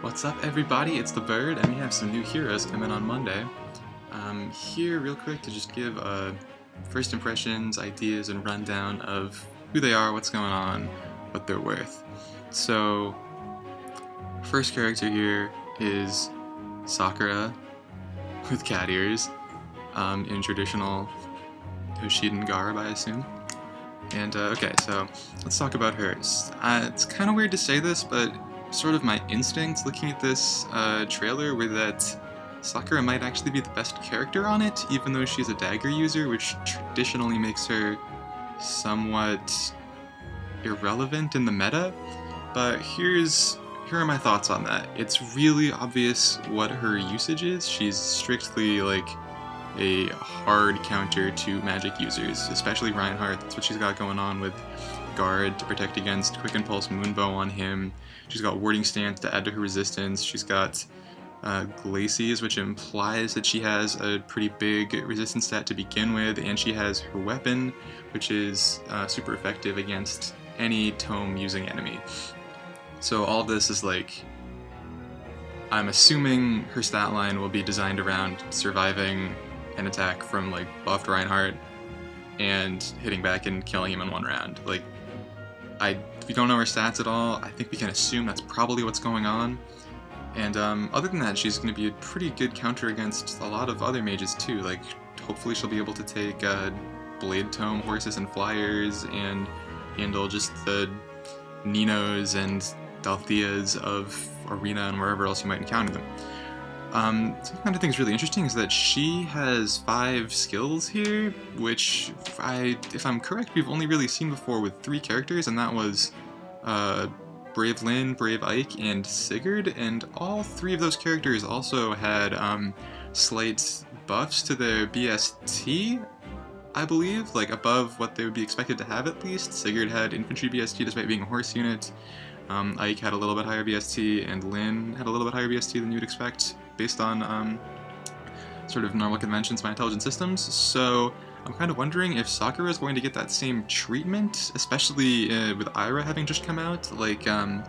What's up, everybody? It's the Bird, and we have some new heroes coming on Monday. Here, real quick, to just give first impressions, ideas, and rundown of who they are, what's going on, what they're worth. So, first character here is Sakura with cat ears, in traditional Hoshiden garb, I assume. And okay, so let's talk about hers. It's kind of weird to say this, but sort of my instincts looking at this trailer were that Sakura might actually be the best character on it, even though she's a dagger user, which traditionally makes her somewhat irrelevant in the meta. But here are my thoughts on that. It's really obvious what her usage is. She's strictly like a hard counter to magic users, especially Reinhardt. That's what she's got going on with Guard to protect against Quick Impulse Moonbow on him. She's got Warding Stance to add to her resistance. She's got Glacies, which implies that she has a pretty big resistance stat to begin with, and she has her weapon, which is super effective against any tome using enemy. So all this is like, I'm assuming her stat line will be designed around surviving an attack from like buffed Reinhardt and hitting back and killing him in one round. Like, if we don't know her stats at all, I think we can assume that's probably what's going on. And other than that, she's going to be a pretty good counter against a lot of other mages too. Like, hopefully she'll be able to take Blade Tome horses and flyers and handle just the Ninos and Daltheas of Arena and wherever else you might encounter them. Something that I think is really interesting is that she has 5 skills here, which, if I'm correct, we've only really seen before with 3 characters, and that was Brave Lyn, Brave Ike, and Sigurd, and all 3 of those characters also had slight buffs to their BST, I believe, like above what they would be expected to have at least. Sigurd had infantry BST despite being a horse unit. Ike had a little bit higher BST, and Lyn had a little bit higher BST than you'd expect based on sort of normal conventions by intelligent systems. So I'm kind of wondering if Sakura is going to get that same treatment, especially with Ira having just come out. Like, I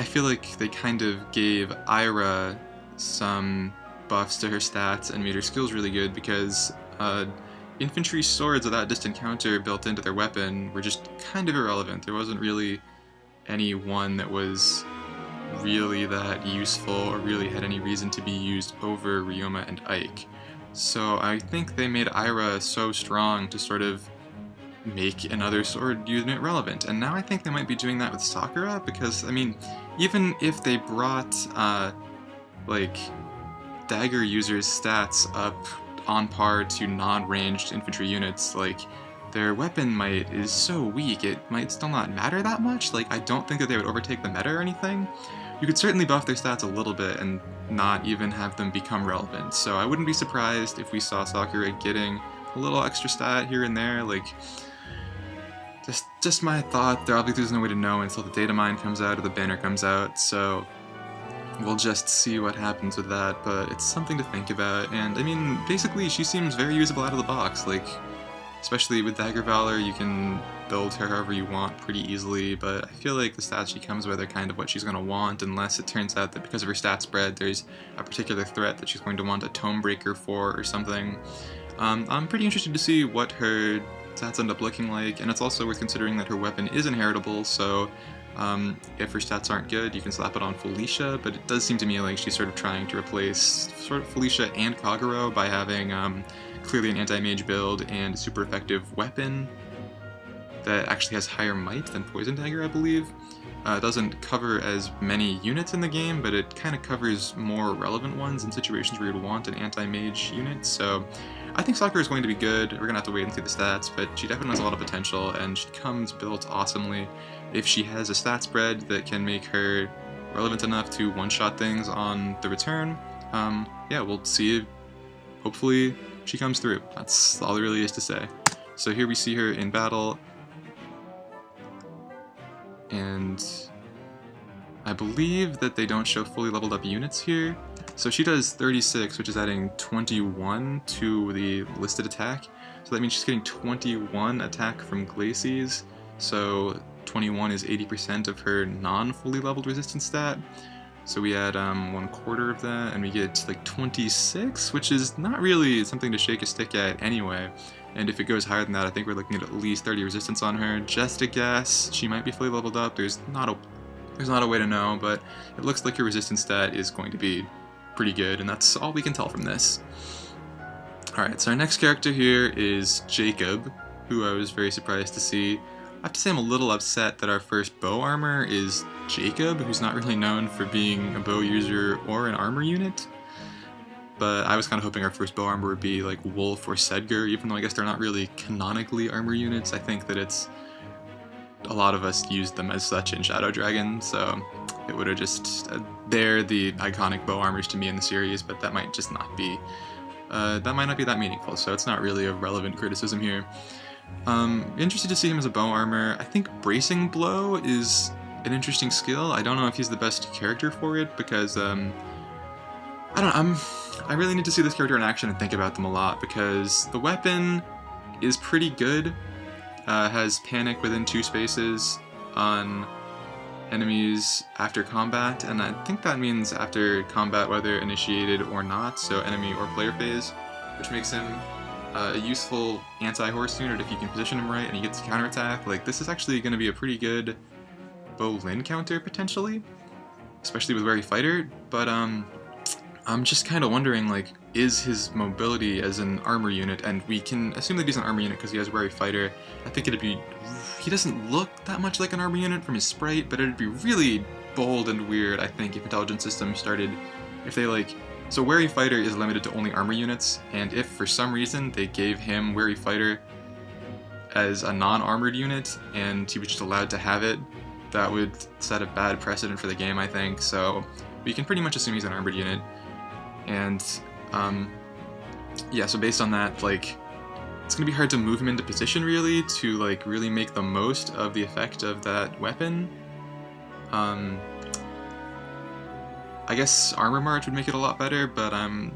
feel like they kind of gave Ira some buffs to her stats and made her skills really good because infantry swords without distant counter built into their weapon were just kind of irrelevant. There wasn't really any one that was really that useful or really had any reason to be used over Ryoma and Ike. So I think they made Ira so strong to sort of make another sword unit relevant. And now I think they might be doing that with Sakura because, I mean, even if they brought like dagger users' stats up on par to non-ranged infantry units, like, their weapon might is so weak, it might still not matter that much. Like, I don't think that they would overtake the meta or anything. You could certainly buff their stats a little bit and not even have them become relevant. So I wouldn't be surprised if we saw Sakura getting a little extra stat here and there. Like, just my thought. There's no way to know until the data mine comes out or the banner comes out. So we'll just see what happens with that, but it's something to think about. And I mean, basically, she seems very usable out of the box. Like, especially with Dagger Valor, you can build her however you want pretty easily, but I feel like the stats she comes with are kind of what she's going to want, unless it turns out that because of her stat spread, there's a particular threat that she's going to want a Tome Breaker for or something. I'm pretty interested to see what her stats end up looking like, and it's also worth considering that her weapon is inheritable, so if her stats aren't good, you can slap it on Felicia, but it does seem to me like she's sort of trying to replace sort of Felicia and Kagero by having clearly an anti-mage build and a super effective weapon that actually has higher might than Poison Dagger, I believe. It doesn't cover as many units in the game, but it kind of covers more relevant ones in situations where you'd want an anti-mage unit, so I think Sakura is going to be good. We're going to have to wait and see the stats, but she definitely has a lot of potential, and she comes built awesomely. If she has a stat spread that can make her relevant enough to one-shot things on the return, yeah, we'll see. Hopefully she comes through. That's all there really is to say. So here we see her in battle, and I believe that they don't show fully leveled up units here. So she does 36, which is adding 21 to the listed attack. So that means she's getting 21 attack from Glacies. So 21 is 80% of her non-fully leveled resistance stat. So we add 1/4 of that, and we get like 26, which is not really something to shake a stick at anyway. And if it goes higher than that, I think we're looking at least 30 resistance on her. Just a guess. She might be fully leveled up. There's not a way to know, but it looks like her resistance stat is going to be pretty good, and that's all we can tell from this. Alright, so our next character here is Jacob, who I was very surprised to see. I have to say I'm a little upset that our first bow armor is Jacob, who's not really known for being a bow user or an armor unit. But I was kind of hoping our first bow armor would be like Wolf or Sedgar, even though I guess they're not really canonically armor units. I think that a lot of us used them as such in Shadow Dragon, so it would have just... they're the iconic bow armors to me in the series, but that might just not be... that might not be that meaningful, so it's not really a relevant criticism here. Interested to see him as a bow armor. I think Bracing Blow is an interesting skill. I don't know if he's the best character for it, because I really need to see this character in action and think about them a lot, because the weapon is pretty good. Has panic within 2 spaces on enemies after combat, and I think that means after combat whether initiated or not, so enemy or player phase, which makes him a useful anti-horse unit if you can position him right and he gets counterattack. Like, this is actually going to be a pretty good Brave Lyn counter, potentially, especially with Wary Fighter, but I'm just kind of wondering, like, is his mobility as an armor unit, and we can assume that he's an armor unit because he has Wary Fighter. I think it'd be... he doesn't look that much like an armor unit from his sprite, but it'd be really bold and weird, I think, if Intelligent Systems started... if they, like... so Wary Fighter is limited to only armor units, and if for some reason they gave him Wary Fighter as a non-armored unit, and he was just allowed to have it, that would set a bad precedent for the game, I think, so we can pretty much assume he's an armored unit. And, yeah, so based on that, like, it's gonna be hard to move him into position, really, to, like, really make the most of the effect of that weapon. I guess Armor March would make it a lot better, but I'm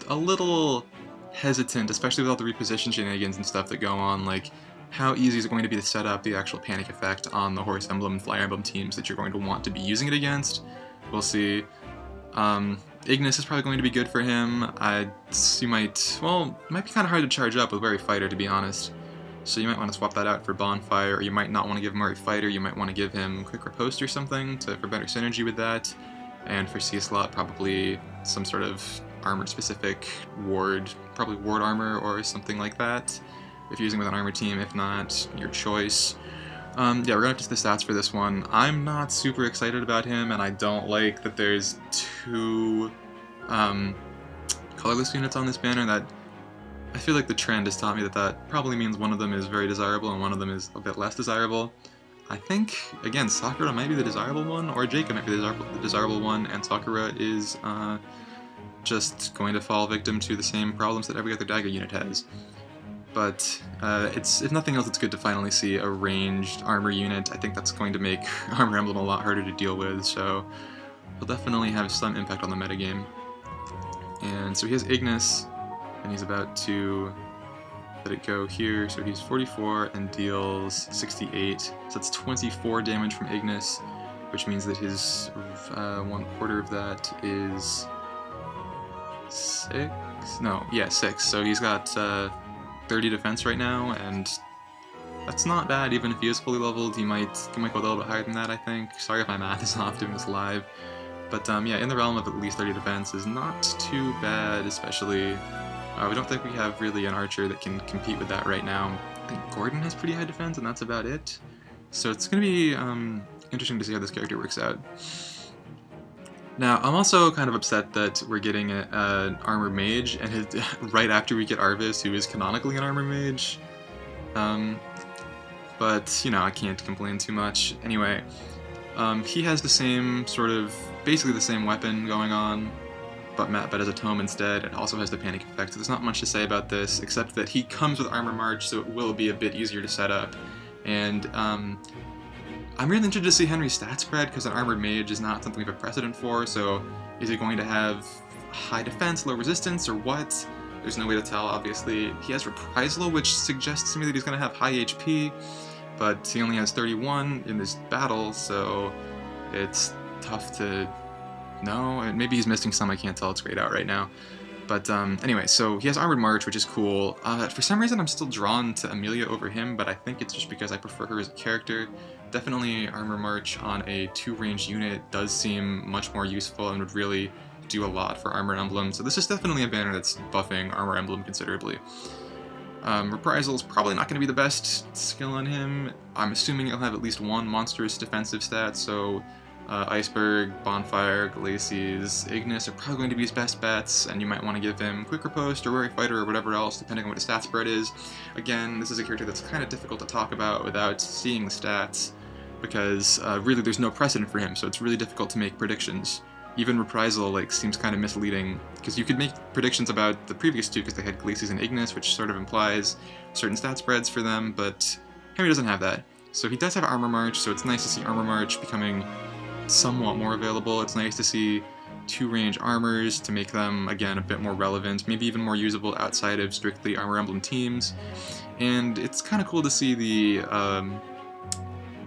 a little hesitant, especially with all the reposition shenanigans and stuff that go on, like, how easy is it going to be to set up the actual panic effect on the Horse Emblem and Fire Emblem teams that you're going to want to be using it against? We'll see. Ignis is probably going to be good for him. You might, well, it might be kind of hard to charge up with Wary Fighter, to be honest. So you might want to swap that out for Bonfire, or you might not want to give him Wary Fighter, you might want to give him Quick Riposte or something for better synergy with that. And for C-Slot, probably some sort of armor-specific ward, probably ward armor or something like that, if you're using with an armor team. If not, your choice. Yeah, we're gonna have to see the stats for this one. I'm not super excited about him, and I don't like that there's 2 colorless units on this banner. That I feel like the trend has taught me that probably means one of them is very desirable and one of them is a bit less desirable. I think, again, Sakura might be the desirable one, or Jacob might be the desirable one, and Sakura is just going to fall victim to the same problems that every other dagger unit has. But if nothing else, it's good to finally see a ranged armor unit. I think that's going to make Armor Emblem a lot harder to deal with, so it'll definitely have some impact on the metagame. And so he has Ignis, and he's about to let it go here, so he's 44 and deals 68, so that's 24 damage from Ignis, which means that his 1/4 of that is 6? No, yeah, 6, so he's got 30 defense right now, and that's not bad. Even if he is fully leveled, he might go a little bit higher than that, I think. Sorry if my math is off doing this live. But yeah, in the realm of at least 30 defense is not too bad, especially... we don't think we have really an archer that can compete with that right now. I think Gordon has pretty high defense, and that's about it. So it's going to be interesting to see how this character works out. Now, I'm also kind of upset that we're getting an armor mage, and right after we get Arvis, who is canonically an armor mage. But, you know, I can't complain too much. Anyway, he has the same sort of, basically the same weapon going on, but as a tome instead. It also has the panic effect, so there's not much to say about this, except that he comes with Armor March, so it will be a bit easier to set up. And I'm really interested to see Henry's stat spread, because an Armored Mage is not something we have a precedent for, so is he going to have high defense, low resistance, or what? There's no way to tell, obviously. He has Reprisal, which suggests to me that he's going to have high HP, but he only has 31 in this battle, so it's tough to know. And maybe he's missing some, I can't tell, it's grayed out right now. But anyway, so he has Armored March, which is cool. For some reason, I'm still drawn to Amelia over him, but I think it's just because I prefer her as a character. Definitely Armor March on a 2-range unit does seem much more useful and would really do a lot for Armor Emblem. So this is definitely a banner that's buffing Armor Emblem considerably. Reprisal is probably not going to be the best skill on him. I'm assuming he'll have at least one monstrous defensive stat, so Iceberg, Bonfire, Glacies, Ignis are probably going to be his best bets, and you might want to give him Quick Riposte or Weary Fighter or whatever else, depending on what his stat spread is. Again, this is a character that's kind of difficult to talk about without seeing the stats, because really there's no precedent for him, so it's really difficult to make predictions. Even Reprisal seems kind of misleading, because you could make predictions about the previous two because they had Glacies and Ignis, which sort of implies certain stat spreads for them, but Henry doesn't have that. So he does have Armor March, so it's nice to see Armor March becoming somewhat more available. It's nice to see 2-range armors to make them, again, a bit more relevant, maybe even more usable outside of strictly Armor Emblem teams. And it's kind of cool to see the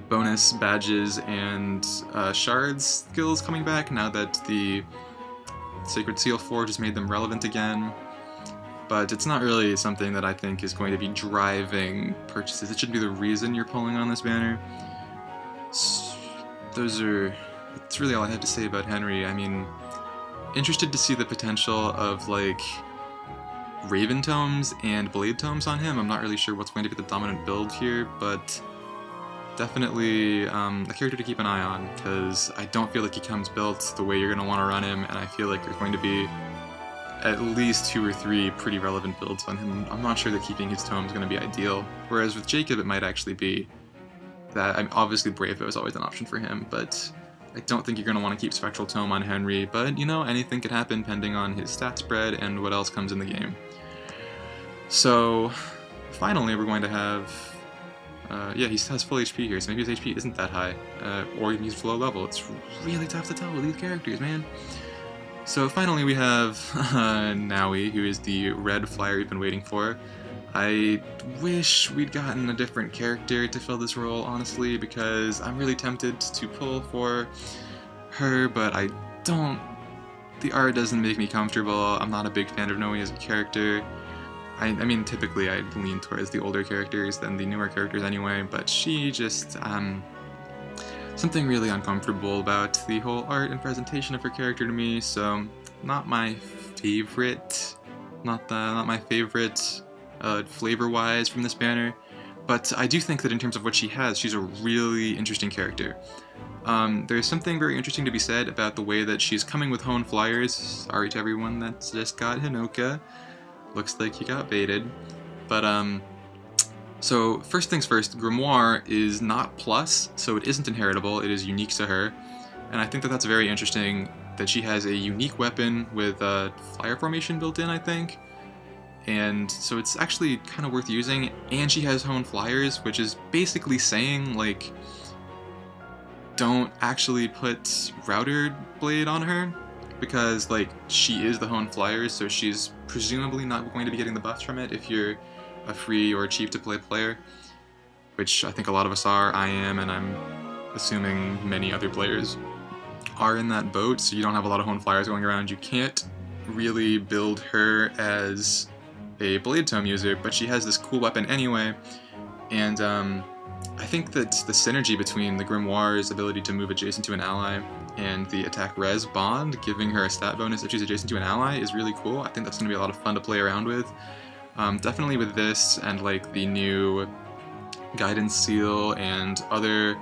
bonus badges and shards skills coming back now that the Sacred Seal Forge has made them relevant again. But it's not really something that I think is going to be driving purchases. It should be the reason you're pulling on this banner. That's really all I have to say about Henry. I mean, interested to see the potential of Raven Tomes and Blade Tomes on him. I'm not really sure what's going to be the dominant build here, but definitely a character to keep an eye on, because I don't feel like he comes built the way you're going to want to run him, and I feel like there's going to be at least 2 or 3 pretty relevant builds on him. I'm not sure that keeping his tome is going to be ideal, whereas with Jacob it might actually be that. Obviously Brave is always an option for him, but I don't think you're going to want to keep Spectral Tome on Henry, but you know, anything could happen depending on his stat spread and what else comes in the game. So finally we're going to have yeah, he has full HP here, so maybe his HP isn't that high, or he's low level. It's really tough to tell with these characters, man. So finally we have Naui, who is the red flyer we've been waiting for. I wish we'd gotten a different character to fill this role, honestly, because I'm really tempted to pull for her, but I don't. The art doesn't make me comfortable. I'm not a big fan of Naui as a character. I mean, typically I lean towards the older characters than the newer characters anyway, but she just, something really uncomfortable about the whole art and presentation of her character to me, so not my favorite, not my favorite flavor-wise from this banner, but I do think that in terms of what she has, she's a really interesting character. There's something very interesting to be said about the way that she's coming with Hone Flyers. Sorry to everyone that's just got Hinoka. Looks like he got baited. But, so first things first, Grimoire is not plus, so it isn't inheritable, it is unique to her. And I think that that's very interesting, that she has a unique weapon with Flyer Formation built in, I think. And so it's actually kind of worth using, and she has Hone Flyers, which is basically saying, don't actually put Router Blade on her, because, she is the Hone Flyers, so she's presumably not going to be getting the buffs from it if you're a free or cheap-to-play player, which I think a lot of us are. I am, and I'm assuming many other players are in that boat, so you don't have a lot of Hone Flyers going around. You can't really build her as a Blade Tome user, but she has this cool weapon anyway, and I think that the synergy between the Grimoire's ability to move adjacent to an ally and the attack res bond, giving her a stat bonus if she's adjacent to an ally, is really cool. I think that's going to be a lot of fun to play around with. Definitely with this and the new Guidance Seal and other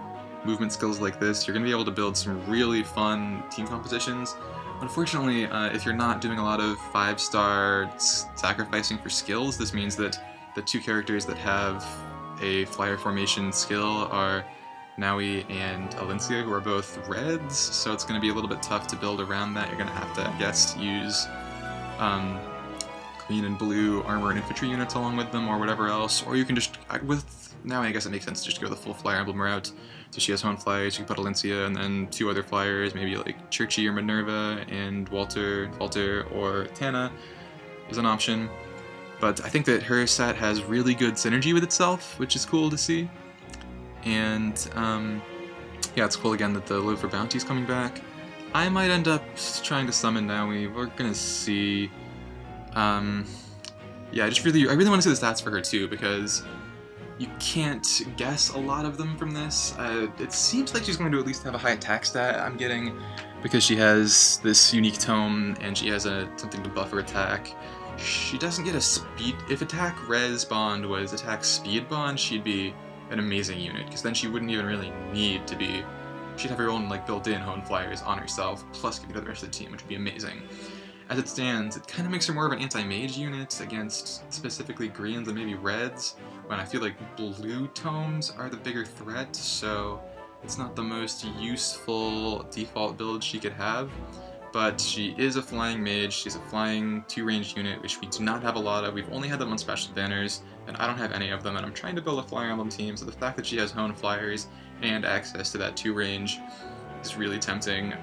movement skills like this, you're going to be able to build some really fun team compositions. Unfortunately, if you're not doing a lot of 5-star sacrificing for skills, this means that the 2 characters that have a Flyer Formation skill are Naui and Alencia, who are both reds, so it's going to be a little bit tough to build around that. You're going to have to, I guess, use green and blue armor and infantry units along with them, or whatever else, or you can just, with Naui, I guess it makes sense to just go the full Flyer Emblem route. So she has Hone Flyers, you can put Alencia, and then 2 other Flyers, maybe Churchy or Minerva, and Walter, or Tana is an option. But I think that her set has really good synergy with itself, which is cool to see. And yeah, it's cool again that the Live for Bounty is coming back. I might end up trying to summon Naomi. We're gonna see. Yeah, I really want to see the stats for her too, because you can't guess a lot of them from this. It seems like she's going to at least have a high attack stat, I'm getting, because she has this unique tome and she has something to buff her attack. She doesn't get a speed. If attack res bond was attack speed bond, she'd be an amazing unit, because then she wouldn't even really need to be. She'd have her own like built-in Hone Flyers on herself, plus give it to the rest of the team, which would be amazing. As it stands, it kind of makes her more of an anti-mage unit against specifically greens and maybe reds, when I feel like blue tomes are the bigger threat, so it's not the most useful default build she could have. But she is a flying mage, she's a flying 2-range unit, which we do not have a lot of. We've only had them on special banners, and I don't have any of them, and I'm trying to build a Fire Emblem team, so the fact that she has Hone Flyers and access to that 2-range is really tempting.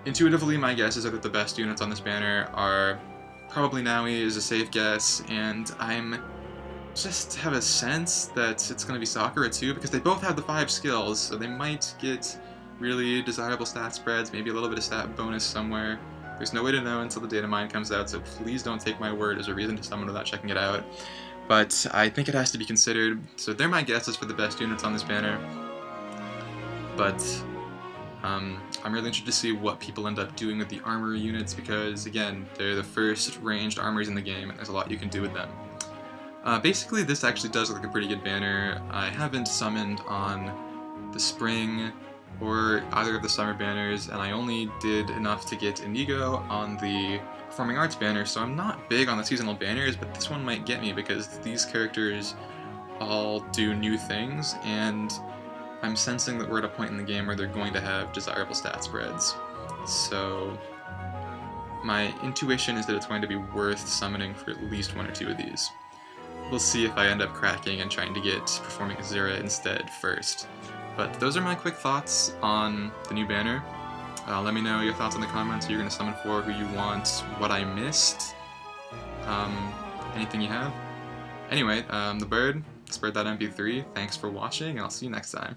Intuitively, my guesses are that the best units on this banner are probably Naui is a safe guess, and I'm just have a sense that it's going to be Sakura too, because they both have the 5 skills, so they might get really desirable stat spreads, maybe a little bit of stat bonus somewhere. There's no way to know until the data mine comes out, so please don't take my word as a reason to summon without checking it out. But I think it has to be considered, so they're my guesses for the best units on this banner. But I'm really interested to see what people end up doing with the armor units, because again, they're the first ranged armors in the game, and there's a lot you can do with them. Basically, this actually does look like a pretty good banner. I haven't summoned on the spring or either of the summer banners, and I only did enough to get Inigo on the Performing Arts banner, so I'm not big on the seasonal banners, but this one might get me because these characters all do new things, and I'm sensing that we're at a point in the game where they're going to have desirable stat spreads. So my intuition is that it's going to be worth summoning for at least 1 or 2 of these. We'll see if I end up cracking and trying to get Performing Azura instead first. But those are my quick thoughts on the new banner. Let me know your thoughts in the comments, who you're going to summon for, who you want, what I missed, anything you have. Anyway, the bird, spread that MP3, thanks for watching, and I'll see you next time.